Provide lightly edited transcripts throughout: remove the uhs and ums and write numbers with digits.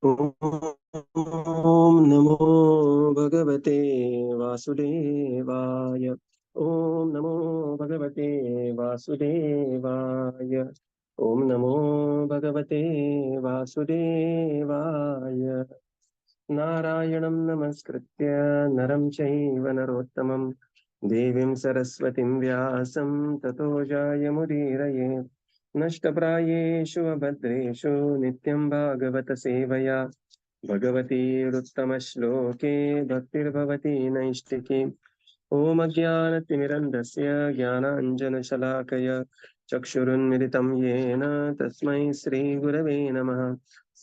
ॐ नमो भगवते वासुदेवाय। ॐ नमो भगवते वासुदेवाय। ॐ नमो भगवते वासुदेवाय। नारायणं नमस्कृत्य नरं चैव नरोत्तमं देवीं सरस्वतीं व्यासं ततो जायमुदीरये। नष्टप्रायेषु अभद्रेषु नित्यं भागवत सेवया भगवतीरुत्तमश्लोके भक्तिर्भवति नैष्टिकी। ॐ अज्ञानतिमिरन्धस्य ज्ञानाञ्जनशलाकया चक्षुरुन्मिलितं येन तस्मै श्रीगुरवे नमः।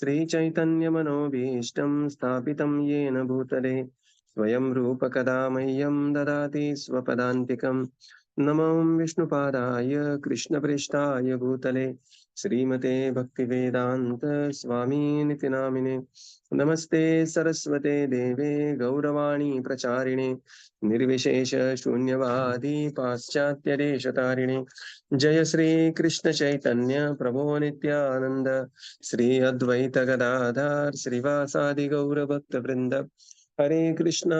श्रीचैतन्यमनोभीष्टं स्थापितं येन भूतले स्वयं रूपकदा मह्यं ददाति स्वपदान्तिकम्। नमो विष्णुपादाय कृष्णप्रेष्ठाय भूतले श्रीमते भक्तिवेदान्त स्वामिनिति नामिने। नमस्ते सरस्वते देवे गौरवाणी प्रचारिणे निर्विशेष शून्यवादी पाश्चात्यदेशतारिणे। जय श्री कृष्ण चैतन्य प्रभो नित्यानंद श्री अद्वैत गदाधर श्रीवासादि गौर भक्त वृंद। हरे कृष्णा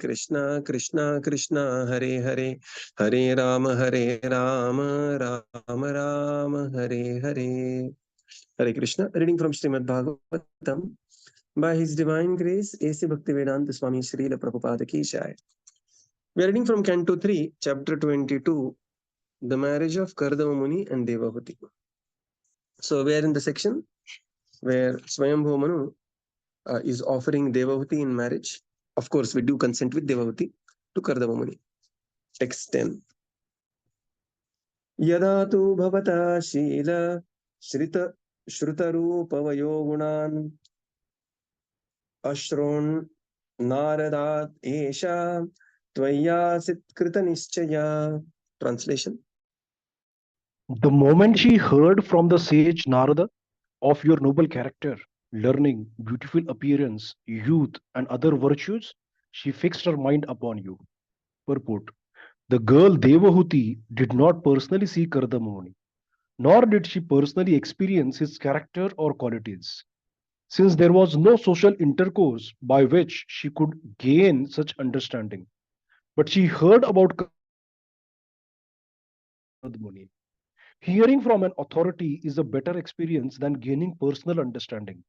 कृष्णा कृष्णा हरे हरे, हरे Ram Ram Ram Hare Hare. Hare Krishna. Reading from Śrīmad-Bhāgavatam. By His Divine Grace, A.C. Bhaktivedanta Swami Srila Prabhupada Ki Jai. We are reading from Canto 3, Chapter 22, The Marriage of Kardama Muni and Devahūti. So we are in the section where Svāyambhuva Manu is offering Devahūti in marriage. Of course, we do consent with Devahūti to Kardama Muni. Text 10. Yada tu bhavata shīla Shrutarupayo gunan Ashron Nāradat Esha Tvayasit Krita Nischaya. Translation. The moment she heard from the sage Narada of your noble character, learning, beautiful appearance, youth, and other virtues, she fixed her mind upon you. Purport. The girl Devahūti did not personally see Kardama Muni, nor did she personally experience his character or qualities. Since there was no social intercourse by which she could gain such understanding, but she heard about Kardama Muni. Hearing from an authority is a better experience than gaining personal understanding.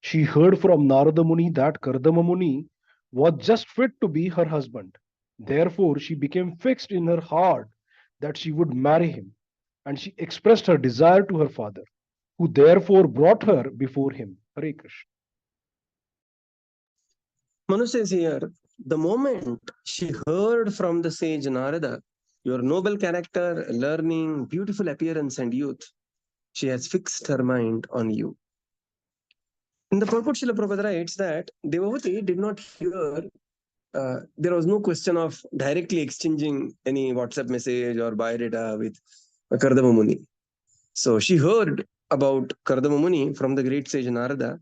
She heard from Narada Muni that Kardama Muni was just fit to be her husband. Therefore, she became fixed in her heart that she would marry him, and she expressed her desire to her father, who therefore brought her before him. Hare Krishna. Manu says here, the moment she heard from the sage Narada, your noble character, learning, beautiful appearance, and youth, she has fixed her mind on you. In the purport, Srila Prabhupada writes that Devahūti did not hear, there was no question of directly exchanging any WhatsApp message or biodata with Kardama Muni. So she heard about Kardama Muni from the great sage Narada,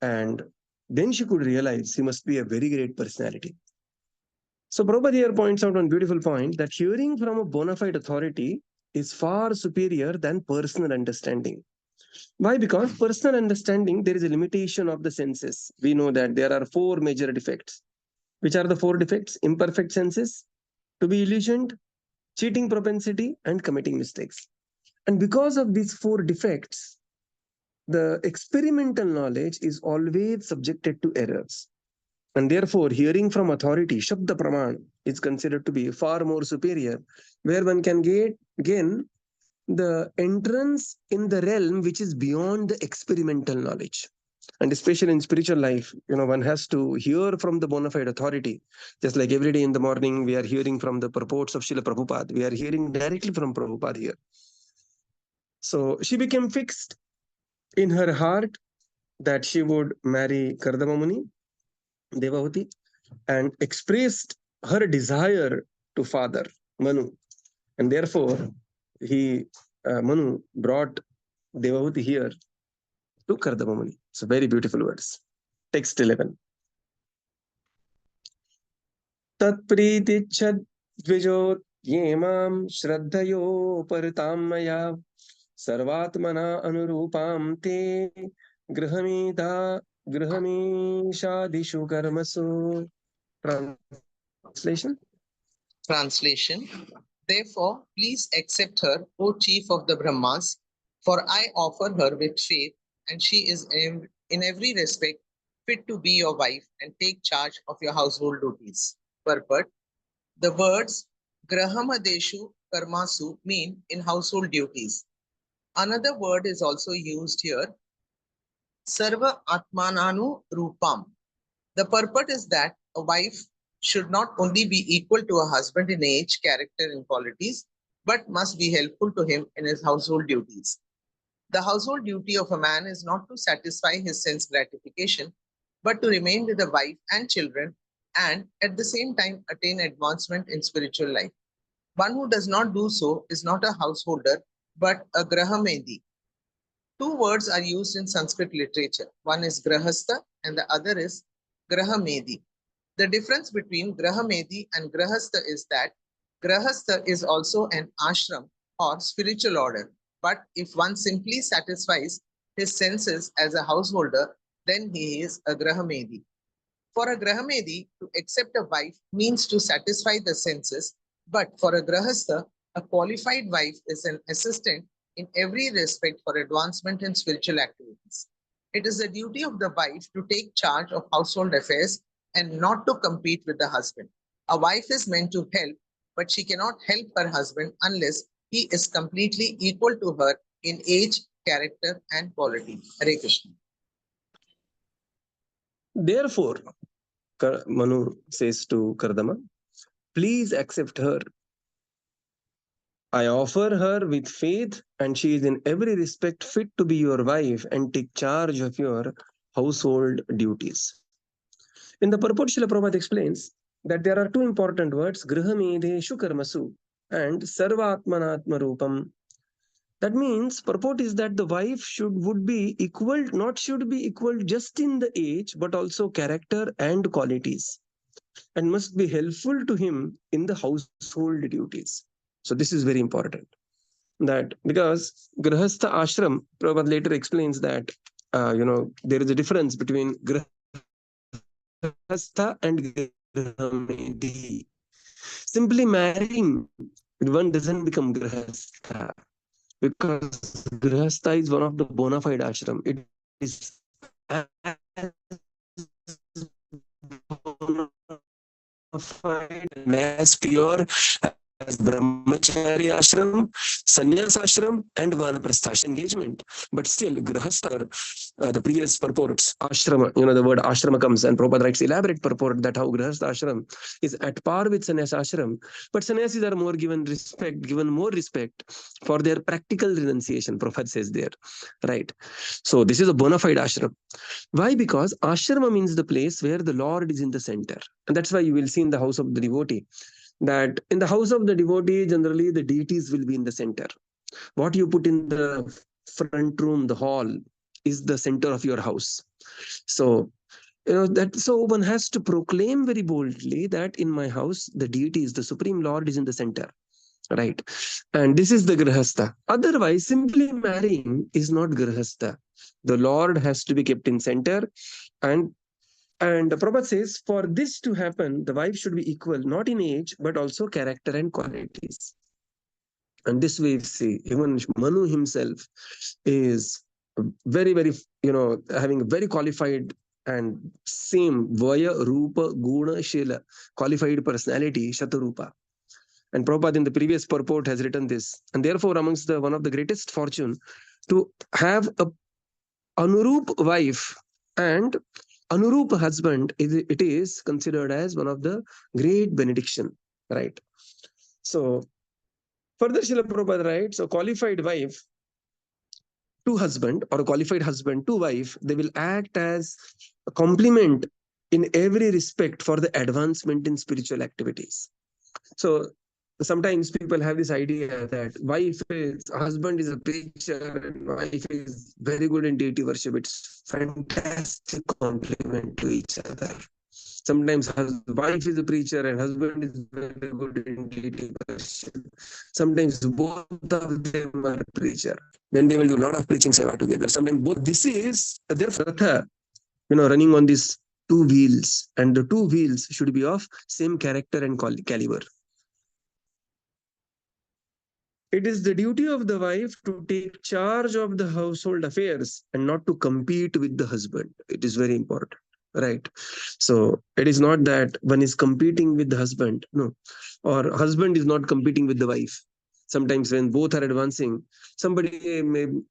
and then she could realize he must be a very great personality. So Prabhupada here points out one beautiful point that hearing from a bona fide authority is far superior than personal understanding. Why? Because personal understanding, there is a limitation of the senses. We know that there are 4 major defects. Which are the 4 defects? Imperfect senses, to be illusioned, cheating propensity, and committing mistakes. And because of these 4 defects, the experimental knowledge is always subjected to errors. And therefore, hearing from authority, Shabda Praman, is considered to be far more superior, where one can gain the entrance in the realm which is beyond the experimental knowledge. And especially in spiritual life, one has to hear from the bona fide authority. Just like every day in the morning, we are hearing from the purports of Srila Prabhupada. We are hearing directly from Prabhupada here. So she became fixed in her heart that she would marry Kardama Muni, Devahūti, and expressed her desire to father Manu. And therefore, Manu brought Devahūti here to Kardama Muni. So very beautiful words. Text 11. Tat pritichad dvijot yemam shraddhayo paritam maya sarvatmana anurupam te Grihamita Grihamisha karmasu. Translation? Translation. Therefore, please accept her, O chief of the Brahmas, for I offer her with faith, and she is in every respect fit to be your wife and take charge of your household duties. Purport. The words Grahamadeshu Karmasu mean in household duties. Another word is also used here, Sarva Atmananu Rupam. The purport is that a wife should not only be equal to a husband in age, character, and qualities, but must be helpful to him in his household duties. The household duty of a man is not to satisfy his sense gratification, but to remain with the wife and children and at the same time attain advancement in spiritual life. One who does not do so is not a householder, but a Grahamedi. Two words are used in Sanskrit literature. One is Grahastha and the other is Grahamedi. The difference between Grahamedi and Grahastha is that Grahastha is also an ashram or spiritual order. But if one simply satisfies his senses as a householder, then he is a Grahamedi. For a Grahamedi, to accept a wife means to satisfy the senses, but for a Grahastha, a qualified wife is an assistant in every respect for advancement in spiritual activities. It is the duty of the wife to take charge of household affairs and not to compete with the husband. A wife is meant to help, but she cannot help her husband unless he is completely equal to her in age, character, and quality. Hare Krishna. Therefore, Manu says to Kardama, please accept her. I offer her with faith, and she is in every respect fit to be your wife and take charge of your household duties. In the purport, Srila Prabhupada explains that there are two important words, Grihamedeshu Karmasu and Sarvatmanatma Rupam. That means purport is that the wife would be equal, not should be equal just in the age, but also character and qualities, and must be helpful to him in the household duties. So this is very important. That because Grahastha Ashram, Prabhupada later explains that there is a difference between Grahastha and Grahamedi. Simply marrying, one doesn't become Grahastha, because Grahastha is one of the bona fide ashram. It is as bona fide and as pure as brahmachari ashram, sannyas ashram, and vanaprastha engagement. But still, grahastha, the previous purports, ashrama, the word ashrama comes, and Prabhupada writes elaborate purport that how grahastha ashram is at par with sannyas ashram, but sannyasis are given more respect for their practical renunciation, Prabhupada says there, right? So this is a bona fide ashram. Why? Because ashrama means the place where the Lord is in the center, and that's why you will see in the house of the devotee that in the house of the devotee, generally the deities will be in the center. What you put in the front room, the hall, is the center of your house. So, so one has to proclaim very boldly that in my house, the deity is the Supreme Lord is in the center. Right. And this is the grahastha. Otherwise, simply marrying is not grahastha. The Lord has to be kept in center, and the Prabhupada says, for this to happen, the wife should be equal, not in age, but also character and qualities. And this we see, even Manu himself is very, very, having a very qualified and same Vaya, Rupa, Guna, Shila, qualified personality, Shatarupa. And Prabhupada in the previous purport has written this. And therefore, amongst one of the greatest fortune to have a Anurup wife and Anurup husband, it is considered as one of the great benediction, right? So, further Srila Prabhupada writes, a qualified wife to husband or a qualified husband to wife, they will act as a complement in every respect for the advancement in spiritual activities. So, sometimes people have this idea that husband is a preacher and wife is very good in deity worship. It's fantastic complement to each other. Sometimes wife is a preacher and husband is very good in deity worship. Sometimes both of them are preacher. Then they will do a lot of preaching seva together. Sometimes both. This is their ratha, running on these two wheels, and the two wheels should be of same character and caliber. It is the duty of the wife to take charge of the household affairs and not to compete with the husband. It is very important, right? So it is not that one is competing with the husband, no, or husband is not competing with the wife. Sometimes when both are advancing, somebody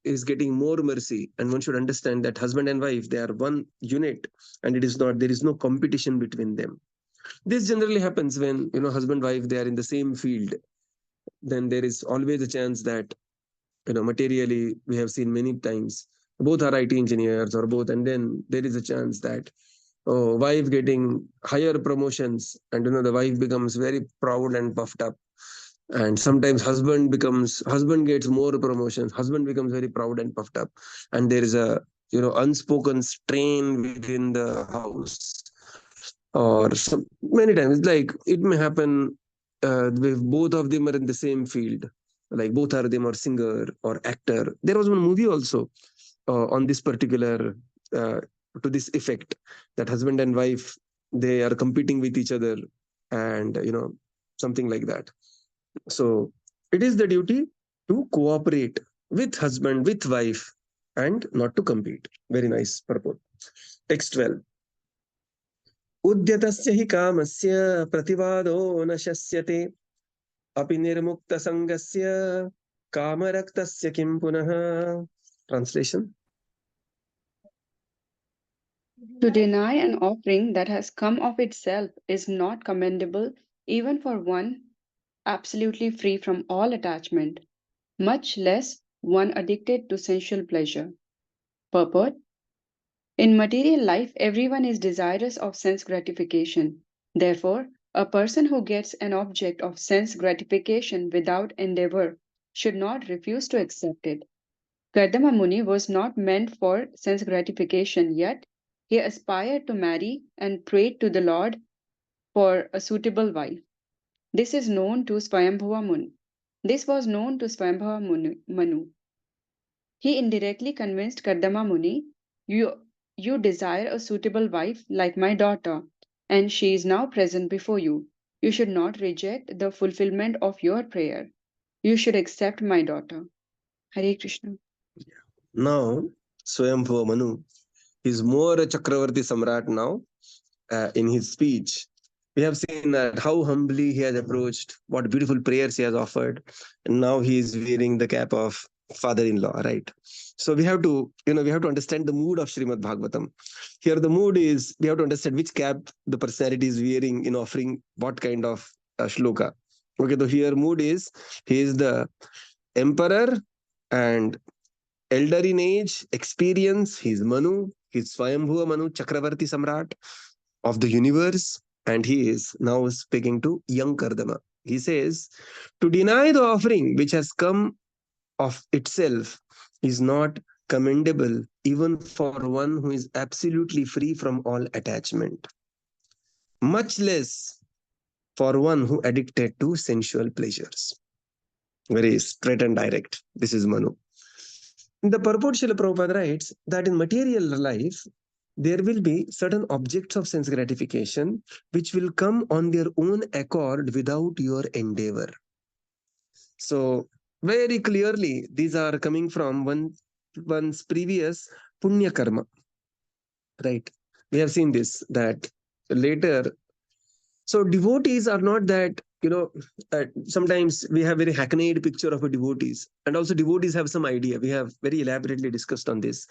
is getting more mercy, and one should understand that husband and wife, they are one unit, and there is no competition between them. This generally happens when husband wife, they are in the same field. Then there is always a chance that materially, we have seen many times both are IT engineers or both, and then there is a chance that wife getting higher promotions, and the wife becomes very proud and puffed up. And sometimes husband gets more promotions, husband becomes very proud and puffed up, and there is a unspoken strain within the house. Or many times, like it may happen if both of them are in the same field, like both of them are singer or actor. There was one movie also on this particular to this effect, that husband and wife, they are competing with each other, and something like that. So it is the duty to cooperate with husband, with wife, and not to compete. Very nice purport. Text 12. उद्यतस्य हि कामस्य प्रतिवादो न शस्यते अपि निर्मुक्तसङ्गस्य कामरक्तस्य किं पुनः. Translation. To deny an offering that has come of itself is not commendable even for one absolutely free from all attachment, much less one addicted to sensual pleasure. Purport: in material life, everyone is desirous of sense gratification. Therefore, a person who gets an object of sense gratification without endeavor should not refuse to accept it. Kardama Muni was not meant for sense gratification, yet he aspired to marry and prayed to the Lord for a suitable wife. This is known to Svāyambhuva Manu. This was known to Svāyambhuva Manu. He indirectly convinced Kardama Muni, you desire a suitable wife like my daughter, and she is now present before you. You should not reject the fulfillment of your prayer. You should accept my daughter. Hare Krishna. Now, Svāyambhuva Manu is more a Chakravarti Samrat now in his speech. We have seen that how humbly he has approached, what beautiful prayers he has offered, and now he is wearing the cap of father-in-law, right? So we have to understand the mood of Śrīmad-Bhāgavatam. Here the mood is, we have to understand which cap the personality is wearing in offering what kind of shloka. Okay, so here mood is, he is the emperor and elder in age, experience. He's Manu, he's Svāyambhuva Manu, Chakravarti Samrat of the universe, and he is now speaking to young Kardama. He says, to deny the offering which has come of itself is not commendable even for one who is absolutely free from all attachment, much less for one who addicted to sensual pleasures. Very straight and direct. This is Manu. The purport Srila Prabhupada writes that in material life, there will be certain objects of sense gratification which will come on their own accord without your endeavor. So very clearly, these are coming from one's previous punya karma, right? We have seen this, that later. So devotees are not that, sometimes we have very hackneyed picture of a devotees, and also devotees have some idea. We have very elaborately discussed on this,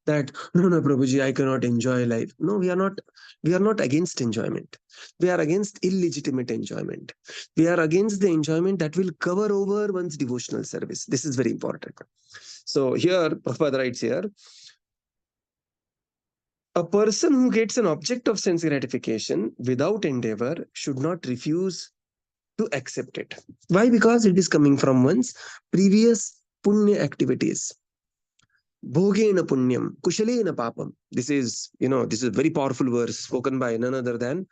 that no, Prabhuji, I cannot enjoy life. No, we are not against enjoyment. We are against illegitimate enjoyment. We are against the enjoyment that will cover over one's devotional service. This is very important. So here, Prabhupada writes here, a person who gets an object of sense gratification without endeavor should not refuse to accept it. Why? Because it is coming from one's previous punya activities. Bhogena punyam, kushalena papam. This is, this is a very powerful verse spoken by none other than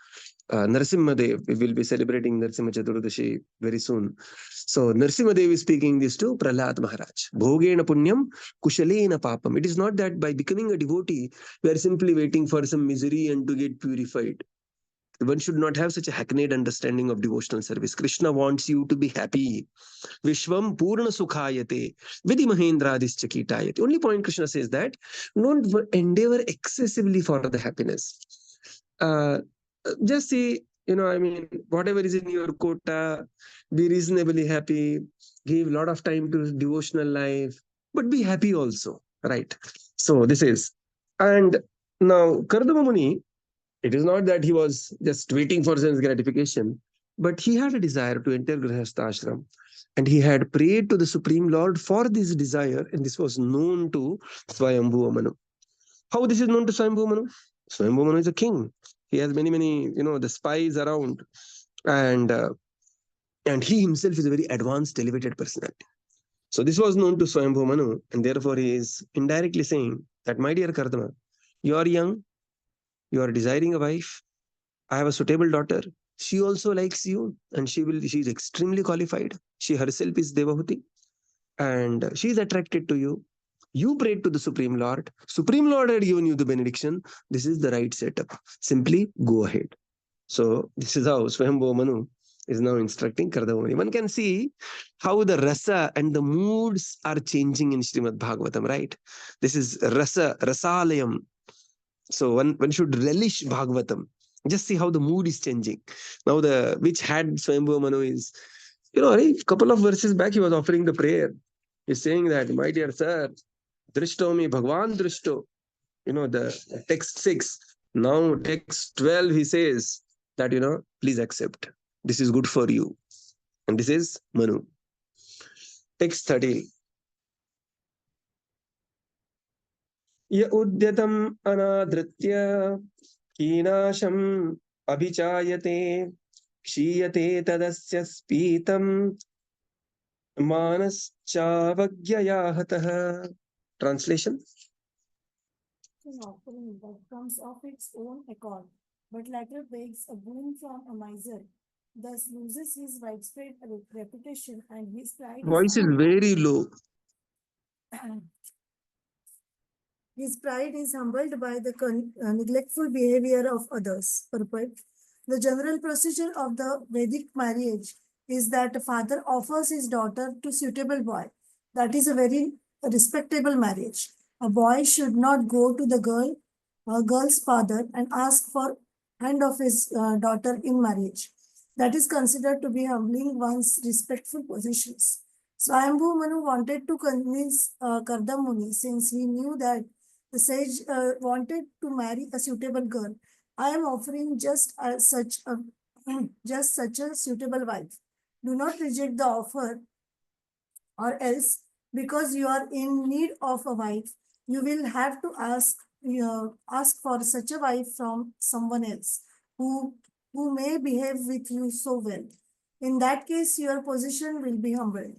Narasimhadev. We will be celebrating Narasimha Chaturdashi very soon. So Narasimhadev is speaking this to Prahlad Maharaj. Bhogena punyam, kushalena papam. It is not that by becoming a devotee, we are simply waiting for some misery and to get purified. One should not have such a hackneyed understanding of devotional service. Krishna wants you to be happy. Vishwam Purna Sukhayate, Vidhi Mahendradischa Kitayate. Only point Krishna says that don't endeavor excessively for the happiness. Just see, whatever is in your quota, be reasonably happy, give a lot of time to devotional life, but be happy also, right? So this is. And now Kardama Muni, it is not that he was just waiting for sense gratification, but he had a desire to enter Grihastha ashram. And he had prayed to the Supreme Lord for this desire, and this was known to Svāyambhuva Manu. How this is known to Svāyambhuva Manu? Svāyambhuva Manu is a king. He has many, the spies around. And he himself is a very advanced, elevated personality. So this was known to Svāyambhuva Manu, and therefore he is indirectly saying that, my dear Kardama, you are young, you are desiring a wife. I have a suitable daughter. She also likes you, and she is extremely qualified. She herself is Devahūti, and she is attracted to you. You prayed to the Supreme Lord. Supreme Lord had given you the benediction. This is the right setup. Simply go ahead. So this is how Svāyambhuva Manu is now instructing Kardama Muni. One can see how the rasa and the moods are changing in Śrīmad-Bhāgavatam, right? This is rasalayam. So one should relish Bhagavatam. Just see how the mood is changing. Now which had Svāyambhuva Manu is, a couple of verses back he was offering the prayer. He's saying that, my dear sir, Drishtomi Bhagwan Drishto. The text 6. Now text 12 he says that, please accept. This is good for you. And this is Manu. Text 13. Ya udyatam anadritya kinasham abhichayate kshiyate tadasya spitam manas chavagyayahatah. Translation. An offering that comes of its own accord, but later begs a boon from a miser, thus loses his widespread reputation and his pride. Voice is very low. His pride is humbled by the neglectful behavior of others. Purport. The general procedure of the Vedic marriage is that a father offers his daughter to suitable boy. That is a very respectable marriage. A boy should not go to the girl's father and ask for hand of his daughter in marriage. That is considered to be humbling one's respectful positions. Svāyambhuva Manu wanted to convince Kardama Muni, since he knew that the sage wanted to marry a suitable girl. I am offering just such a suitable wife. Do not reject the offer, or else, because you are in need of a wife, you will have to ask for such a wife from someone else who may behave with you so well. In that case, your position will be humbled.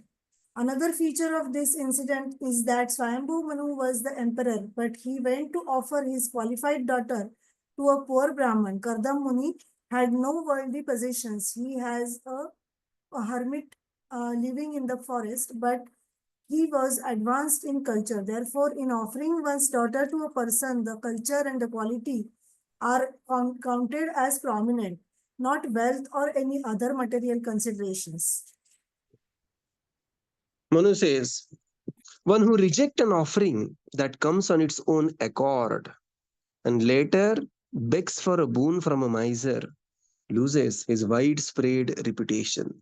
Another feature of this incident is that Svāyambhuva Manu was the emperor, but he went to offer his qualified daughter to a poor Brahman. Kardama Muni had no worldly possessions. He has a hermit living in the forest, but he was advanced in culture. Therefore, in offering one's daughter to a person, the culture and the quality are counted as prominent, not wealth or any other material considerations. Manu says, one who rejects an offering that comes on its own accord and later begs for a boon from a miser loses his widespread reputation.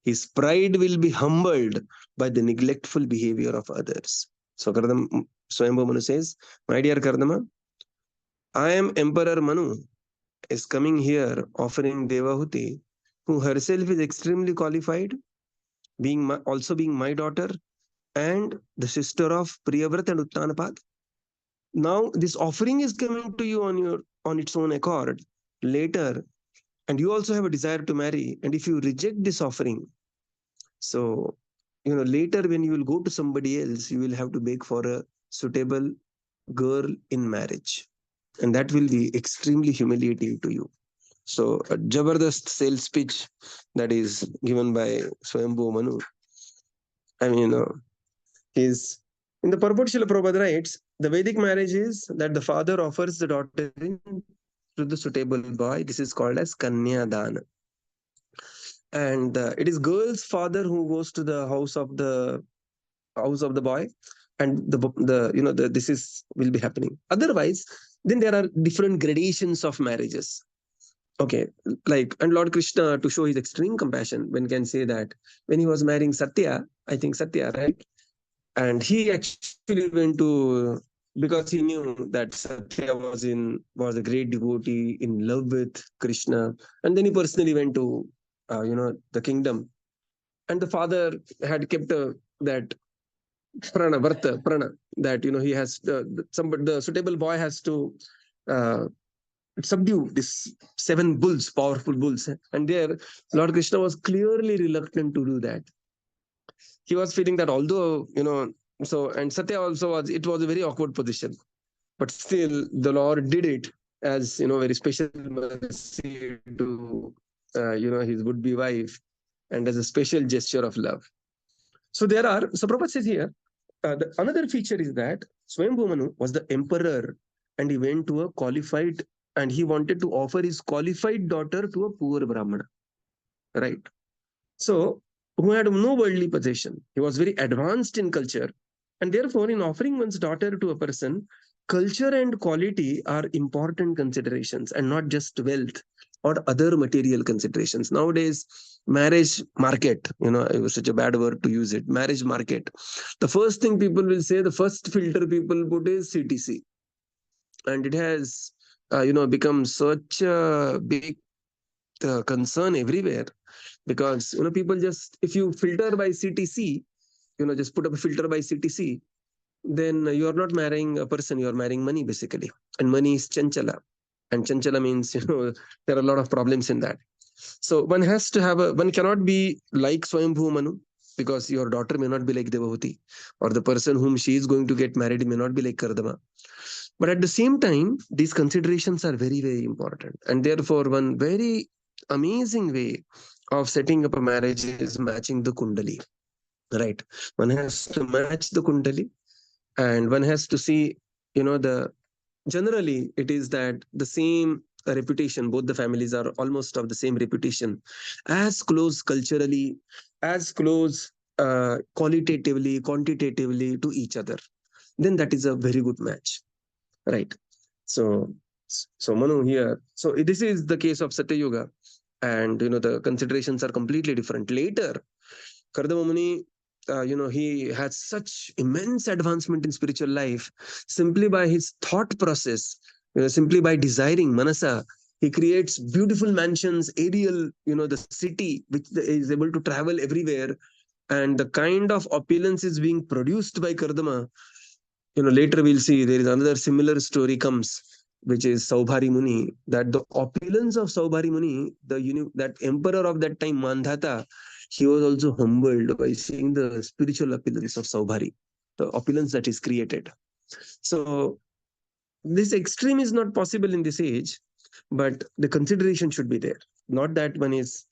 His pride will be humbled by the neglectful behavior of others. So Svāyambhuva Manu says, my dear Kardama, I am Emperor Manu, is coming here offering Devahūti, who herself is extremely qualified, also being my daughter and the sister of Priyavrat and Uttanapad. Now this offering is coming to you on its own accord later, and you also have a desire to marry. And if you reject this offering, so later when you will go to somebody else, you will have to beg for a suitable girl in marriage. And that will be extremely humiliating to you. So a Jabardast sales pitch that is given by Svāyambhuva Manu. I mean, is in the purport Srila Prabhupada writes, the Vedic marriage is that the father offers the daughter in to the suitable boy. This is called as Kanya Dana. And it is girl's father who goes to the house of the boy, and this is will be happening. Otherwise, then there are different gradations of marriages. Okay, like, and Lord Krishna, to show his extreme compassion, one can say that when he was marrying Satya, I think Satya, right? And he actually went to, because he knew that Satya was a great devotee in love with Krishna, and then he personally went to the kingdom, and the father had kept that prana, that he has the suitable boy has to subdue these 7 bulls, powerful bulls. And there, Lord Krishna was clearly reluctant to do that. He was feeling that although, and Satya also it was a very awkward position. But still, the Lord did it as, very special mercy to, his would-be wife, and as a special gesture of love. So Prabhupada says here, another feature is that Svāyambhuva Manu was the emperor, and he went to a qualified, and he wanted to offer his qualified daughter to a poor Brahmana, right? So, who had no worldly possession. He was very advanced in culture, and therefore, in offering one's daughter to a person, culture and quality are important considerations, and not just wealth or other material considerations. Nowadays, marriage market, it was such a bad word to use it, marriage market. The first thing people will say, the first filter people put is CTC. And it has, become such a big concern everywhere, because, people just, if you filter by CTC, just put up a filter by CTC, then you are not marrying a person, you are marrying money basically. And money is chanchala. And chanchala means, there are a lot of problems in that. So one has to one cannot be like Svāyambhuva Manu, because your daughter may not be like Devahūti, or the person whom she is going to get married may not be like Kardama. But at the same time, these considerations are very, very important. And therefore, one very amazing way of setting up a marriage is matching the kundali, right? One has to match the kundali, and one has to see, generally it is that the same reputation, both the families are almost of the same reputation, as close culturally, as close qualitatively, quantitatively to each other, then that is a very good match, right? So Manu here, so this is the case of Satya Yuga, and the considerations are completely different. Later, Kardama Muni, he had such immense advancement in spiritual life simply by his thought process, simply by desiring manasa. He creates beautiful mansions, aerial, the city, which is able to travel everywhere. And the kind of opulence is being produced by Kardama. Later we'll see there is another similar story comes, which is Saubhari Muni, that the opulence of Saubhari Muni, that emperor of that time, Mandhata, he was also humbled by seeing the spiritual opulence of Saubhari, the opulence that is created. So this extreme is not possible in this age, but the consideration should be there. Not that one is,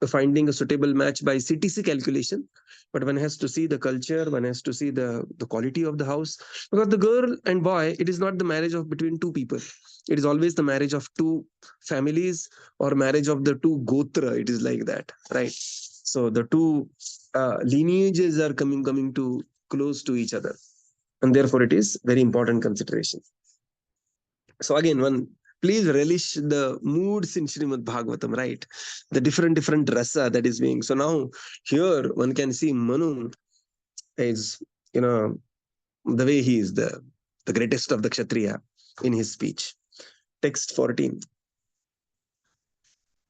finding a suitable match by CTC calculation, but one has to see the culture, one has to see the quality of the house. Because the girl and boy, it is not the marriage of between two people. It is always the marriage of two families, or marriage of the two gotra. It is like that, right? So the two lineages are coming to close to each other. And therefore it is very important consideration. So again, please relish the moods in Śrīmad-Bhāgavatam, right? The different rasa that is being. So now here one can see Manu is, the way he is the greatest of the Kshatriya in his speech. Text 14.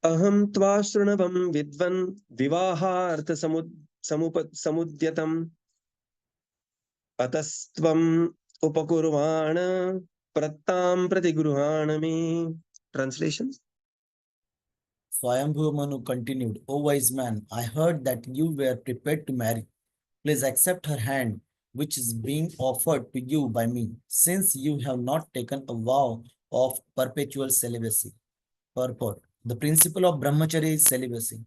Aham tva shrunavam vidvan vivahartha samudyatam atastvam upakurvana prattam pratigruhanami. Translation. Svāyambhuva Manu continued, O wise man, I heard that you were prepared to marry. Please accept her hand which is being offered to you by me, since you have not taken a vow of perpetual celibacy. Purport. The principle of brahmacharya is celibacy.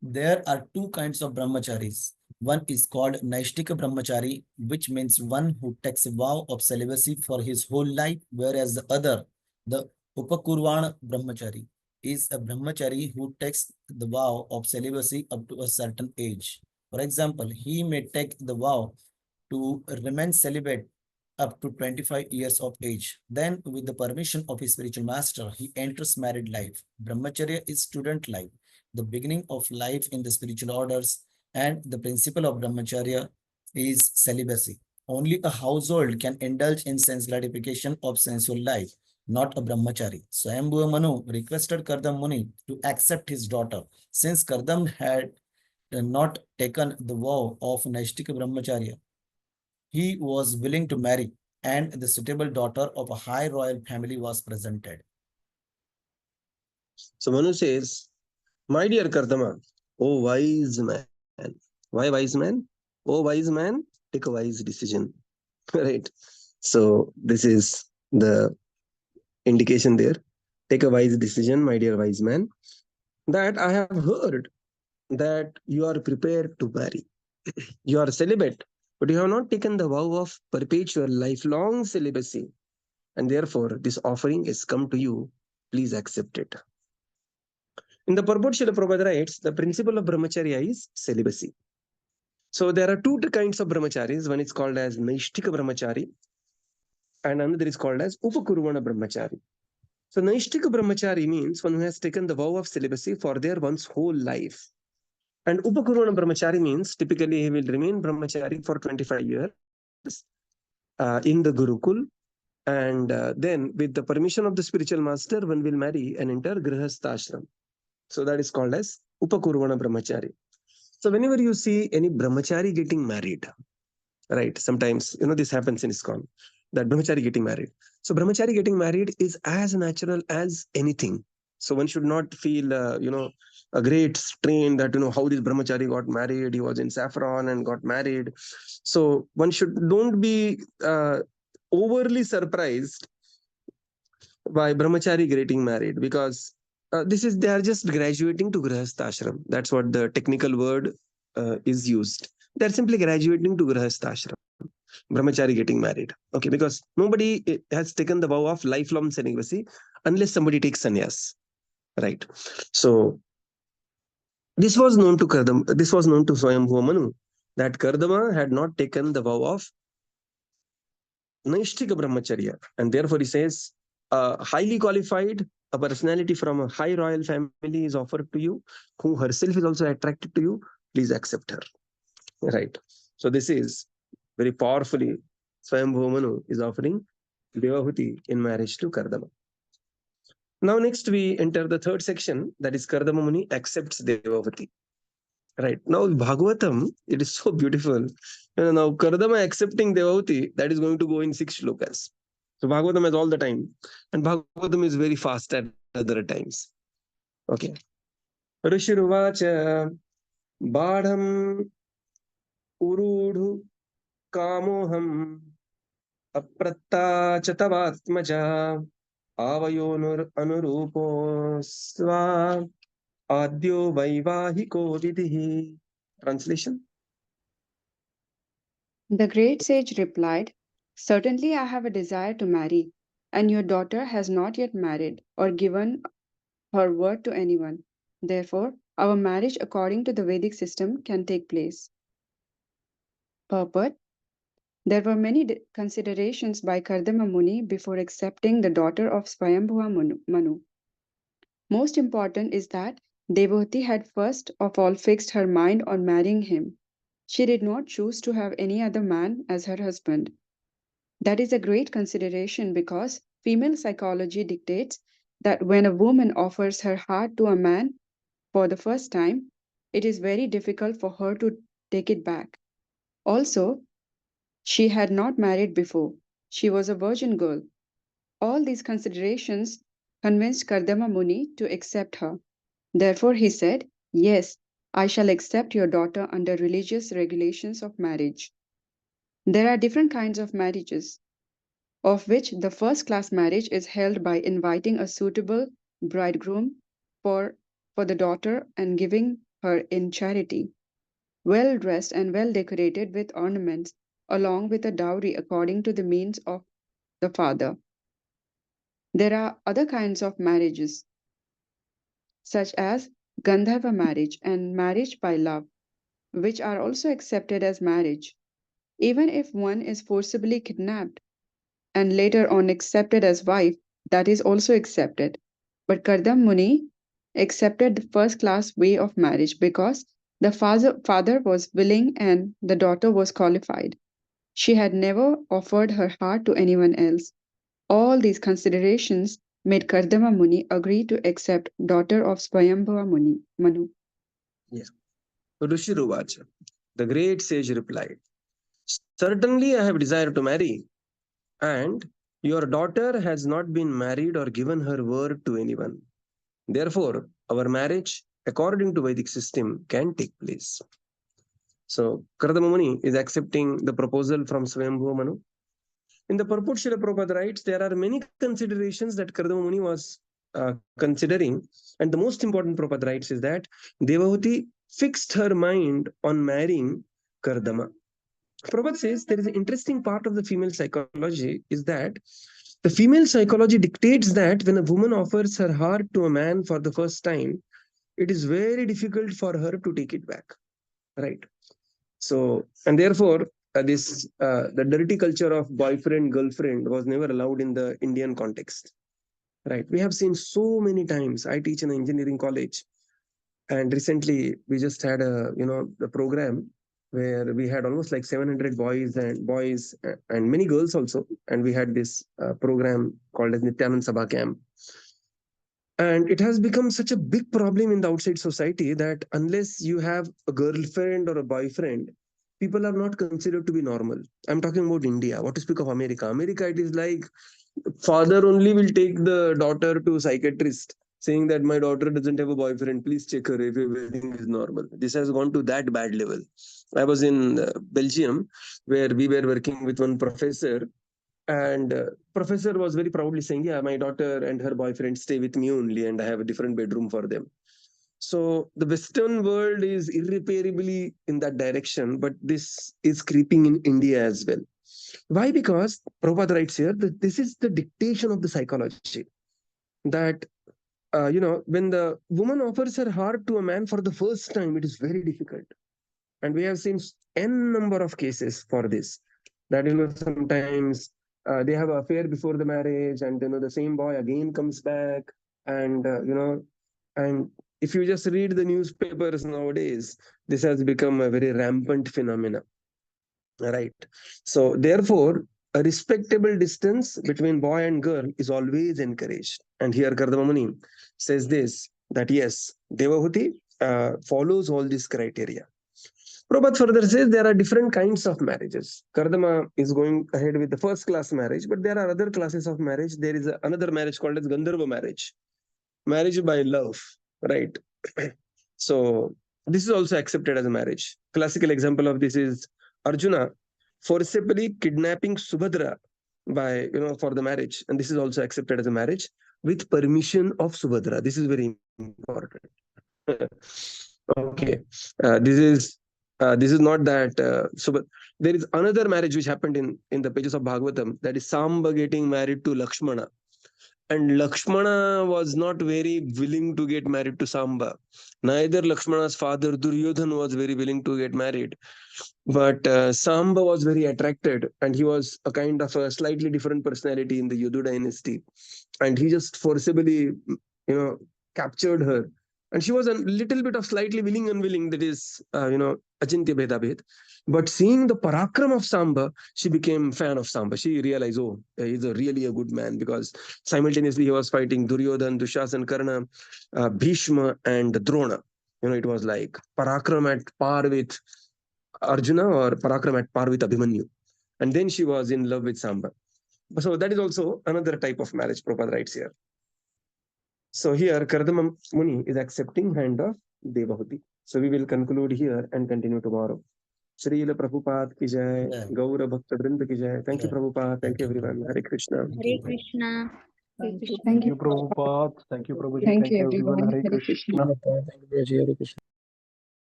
There are two kinds of brahmacharis. One is called Naishtika Brahmachari, which means one who takes a vow of celibacy for his whole life, whereas the other, the Upakurvana Brahmachari, is a brahmachari who takes the vow of celibacy up to a certain age. For example, he may take the vow to remain celibate up to 25 years of age. Then, with the permission of his spiritual master, he enters married life. Brahmacharya is student life, the beginning of life in the spiritual orders, and the principle of brahmacharya is celibacy. Only a household can indulge in sense gratification of sensual life, not a brahmachari. Svāyambhuva Manu requested Kardama Muni to accept his daughter, since Kardama had not taken the vow of Naishtika Brahmacharya. He was willing to marry, and the suitable daughter of a high royal family was presented. So Manu says, my dear Kardama, oh wise man. Why wise man? Oh wise man, take a wise decision. Right. So this is the indication there. Take a wise decision, my dear wise man, that I have heard that you are prepared to marry. You are celibate, but you have not taken the vow of perpetual, lifelong celibacy. And therefore, this offering has come to you. Please accept it. In the purport, Srila Prabhupada writes, the principle of brahmacharya is celibacy. So there are two kinds of brahmacharis. One is called as Naishtika Brahmachari, and another is called as Upakurvana Brahmachari. So Naishtika Brahmachari means one who has taken the vow of celibacy for their one's whole life. And Upakurvana Brahmachari means typically he will remain Brahmachari for 25 years in the Gurukul. And then with the permission of the spiritual master, one will marry and enter Grihastha Ashram. So that is called as Upakurvana Brahmachari. So whenever you see any Brahmachari getting married, right, sometimes, this happens in ISKCON, that Brahmachari getting married. So Brahmachari getting married is as natural as anything. So one should not feel, a great strain that, how this Brahmachari got married. He was in saffron and got married. So one don't be overly surprised by Brahmachari getting married, because they are just graduating to Grihastha Ashram. That's what the technical word is used. They're simply graduating to Grihastha Ashram. Brahmachari getting married. Okay, because nobody has taken the vow of lifelong celibacy unless somebody takes sannyas. Right. So this was known to Kardama, this was known to Svāyambhuva Manu, that Kardama had not taken the vow of Naishtika Brahmacharya. And therefore he says, highly qualified, a personality from a high royal family is offered to you, who herself is also attracted to you. Please accept her. Right. So this is very powerfully, Svāyambhuva Manu is offering Devahūti in marriage to Kardama. Now next we enter the third section, that is Kardama Muni accepts Devahūti. Right. Now Bhagavatam, it is so beautiful. Now Kardama accepting Devahūti, that is going to go in 6 shlokas. So Bhagavatam has all the time. And Bhagavatam is very fast at other times. Okay. Rishiruvacha Badham Urudhu Kamoham Apratta Chatavatmaja Avayonur Anurupo Sva Adyo Vaivahiko Vidhi. Translation. The great sage replied, certainly I have a desire to marry, and your daughter has not yet married or given her word to anyone. Therefore, our marriage according to the Vedic system can take place. Purport. There were many considerations by Kardama Muni before accepting the daughter of Svāyambhuva Manu. Most important is that Devahūti had first of all fixed her mind on marrying him. She did not choose to have any other man as her husband. That is a great consideration because female psychology dictates that when a woman offers her heart to a man for the first time, it is very difficult for her to take it back. Also, she had not married before. She was a virgin girl. All these considerations convinced Kardama Muni to accept her. Therefore, he said, yes, I shall accept your daughter under religious regulations of marriage. There are different kinds of marriages, of which the first class marriage is held by inviting a suitable bridegroom for the daughter and giving her in charity, well dressed and well decorated with ornaments, along with a dowry according to the means of the father. There are other kinds of marriages, such as Gandharva marriage and marriage by love, which are also accepted as marriage, even if one is forcibly kidnapped and later on accepted as wife, that is also accepted. But Kardama Muni accepted the first class way of marriage because the father was willing and the daughter was qualified. She had never offered her heart to anyone else. All these considerations made Kardama Muni agree to accept daughter of Svāyambhuva Manu. Yeah. Rishiruvacha, the great sage replied, "Certainly I have desire to marry, and your daughter has not been married or given her word to anyone. Therefore, our marriage, according to Vedic system, can take place." So, Kardama Muni is accepting the proposal from Svāyambhuva Manu. In the purport, Srila Prabhupada writes, there are many considerations that Kardama Muni was considering. And the most important, Prabhupada writes, is that Devahūti fixed her mind on marrying Kardama. Prabhupada says there is an interesting part of the female psychology is that the female psychology dictates that when a woman offers her heart to a man for the first time, it is very difficult for her to take it back. Right. So, and therefore, the dirty culture of boyfriend girlfriend was never allowed in the Indian context. Right. We have seen so many times. I teach in an engineering college, and recently we just had the program where we had almost like 700 boys and many girls also, and we had this program called as Nityanand Sabha Camp. And it has become such a big problem in the outside society that unless you have a girlfriend or a boyfriend, people are not considered to be normal. I'm talking about India. What to speak of America? America, it is like father only will take the daughter to psychiatrist saying that my daughter doesn't have a boyfriend. Please check her if everything is normal. This has gone to that bad level. I was in Belgium where we were working with one professor, and professor was very proudly saying, yeah, my daughter and her boyfriend stay with me only, and I have a different bedroom for them. So the Western world is irreparably in that direction, but this is creeping in India as well. Why? Because Prabhupada writes here that this is the dictation of the psychology. That, when the woman offers her heart to a man for the first time, it is very difficult. And we have seen n number of cases for this. That, sometimes they have an affair before the marriage, and the same boy again comes back, and and if you just read the newspapers nowadays, this has become a very rampant phenomena, right? So therefore, a respectable distance between boy and girl is always encouraged. And here Kardama Muni says this, that yes, Devahūti follows all these criteria. Prabhupada further says there are different kinds of marriages. Kardama is going ahead with the first class marriage, but there are other classes of marriage. There is another marriage called as Gandharva marriage, marriage by love, right? So this is also accepted as a marriage. Classical example of this is Arjuna forcibly kidnapping Subhadra by for the marriage, and this is also accepted as a marriage with permission of Subhadra. This is very important. Okay, this is not that. But there is another marriage which happened in the pages of Bhagavatam, that is Samba getting married to Lakshmana. And Lakshmana was not very willing to get married to Samba. Neither Lakshmana's father Duryodhan was very willing to get married. But Samba was very attracted, and he was a kind of a slightly different personality in the Yadu dynasty. And he just forcibly, captured her. And she was a little bit of slightly willing, unwilling, that is, Achintya Bheda Bhed. But seeing the parakram of Samba, she became fan of Samba. She realized, oh, he's really a good man, because simultaneously he was fighting Duryodhan, Dushasan, Karna, Bhishma, and Drona. It was like parakram at par with Arjuna or parakram at par with Abhimanyu. And then she was in love with Samba. So that is also another type of marriage, Prabhupada writes here. So here, Kardama Muni is accepting hand of Devahūti. So we will conclude here and continue tomorrow. Srila Prabhupada ki jai, Jai. Gaura Bhakta Vrinda ki jai. Thank you, Jai. Prabhupada. Thank you, Thank you, everyone. Hare Krishna. Thank Hare you. Krishna. Hare Thank you. Krishna. Thank you, Prabhupada. Thank you, Prabhuji. Thank you, everyone. everyone. Hare Hare Krishna. Krishna. Thank you, Prabhuji. Hare Krishna.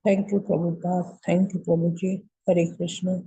Thank you, Prabhupada. Thank you, Prabhuji. Hare Krishna.